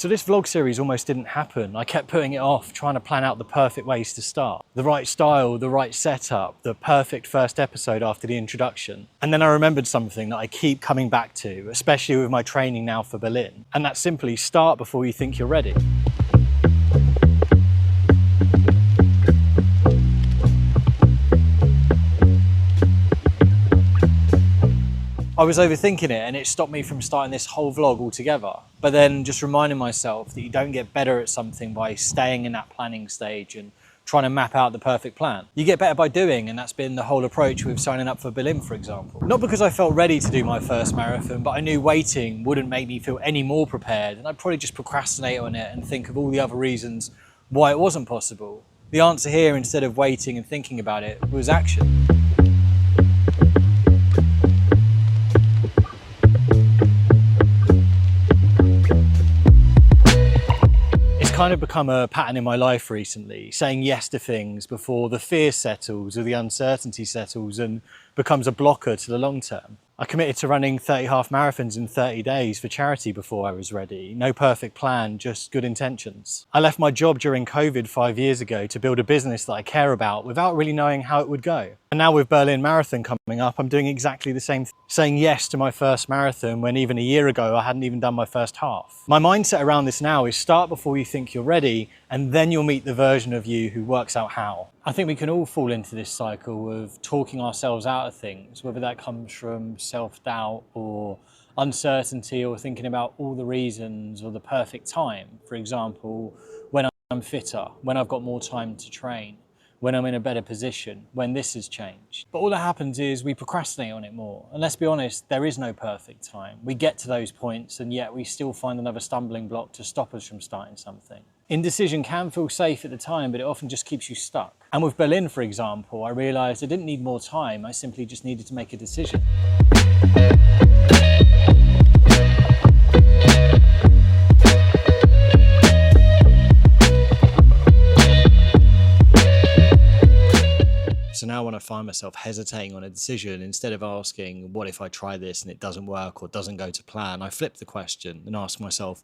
So this vlog series almost didn't happen. I kept putting it off, trying to plan out the perfect ways to start. The right style, the right setup, the perfect first episode after the introduction. And then I remembered something that I keep coming back to, especially with my training now for Berlin. And that's simply start before you think you're ready. I was overthinking it and it stopped me from starting this whole vlog altogether. But then just reminding myself that you don't get better at something by staying in that planning stage and trying to map out the perfect plan. You get better by doing, and that's been the whole approach with signing up for Berlin, for example. Not because I felt ready to do my first marathon, but I knew waiting wouldn't make me feel any more prepared, and I'd probably just procrastinate on it and think of all the other reasons why it wasn't possible. The answer here, instead of waiting and thinking about it, was action. Kind of become a pattern in my life recently, saying yes to things before the fear settles or the uncertainty settles and becomes a blocker to the long term. I committed to running 30 half marathons in 30 days for charity before I was ready. No perfect plan, just good intentions. I left my job during COVID 5 years ago to build a business that I care about without really knowing how it would go. And now with Berlin Marathon coming up, I'm doing exactly the same thing. Saying yes to my first marathon when even a year ago I hadn't even done my first half. My mindset around this now is start before you think you're ready, and then you'll meet the version of you who works out how. I think we can all fall into this cycle of talking ourselves out of things, whether that comes from self-doubt or uncertainty or thinking about all the reasons or the perfect time. For example, when I'm fitter, when I've got more time to train, when I'm in a better position, when this has changed. But all that happens is we procrastinate on it more. And let's be honest, there is no perfect time. We get to those points and yet we still find another stumbling block to stop us from starting something. Indecision can feel safe at the time, but it often just keeps you stuck. And with Berlin, for example, I realized I didn't need more time. I simply just needed to make a decision. So now when I find myself hesitating on a decision, instead of asking, what if I try this and it doesn't work or doesn't go to plan, I flip the question and ask myself,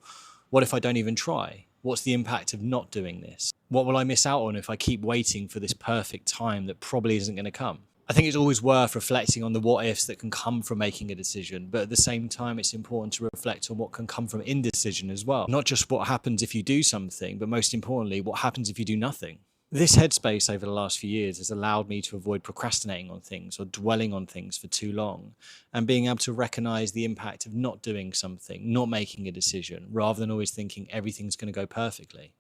what if I don't even try? What's the impact of not doing this? What will I miss out on if I keep waiting for this perfect time that probably isn't going to come? I think it's always worth reflecting on the what ifs that can come from making a decision, but at the same time, it's important to reflect on what can come from indecision as well. Not just what happens if you do something, but most importantly, what happens if you do nothing. This headspace over the last few years has allowed me to avoid procrastinating on things or dwelling on things for too long, and being able to recognize the impact of not doing something, not making a decision, rather than always thinking everything's going to go perfectly.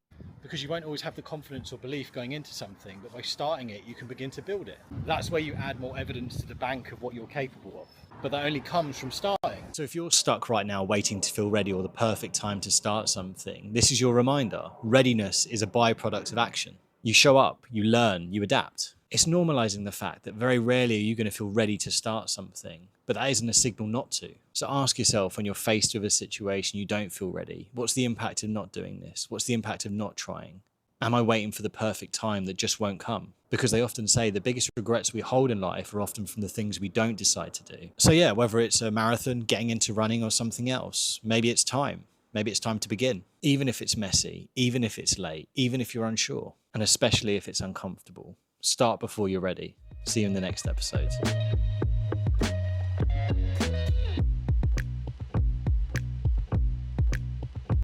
Because you won't always have the confidence or belief going into something, but by starting it, you can begin to build it. That's where you add more evidence to the bank of what you're capable of. But that only comes from starting. So if you're stuck right now waiting to feel ready or the perfect time to start something, this is your reminder. Readiness is a byproduct of action. You show up, you learn, you adapt. It's normalizing the fact that very rarely are you going to feel ready to start something, but that isn't a signal not to. So ask yourself when you're faced with a situation you don't feel ready, what's the impact of not doing this? What's the impact of not trying? Am I waiting for the perfect time that just won't come? Because they often say the biggest regrets we hold in life are often from the things we don't decide to do. So yeah, whether it's a marathon, getting into running or something else, maybe it's time. Maybe it's time to begin. Even if it's messy, even if it's late, even if you're unsure, and especially if it's uncomfortable. Start before you're ready. See you in the next episode.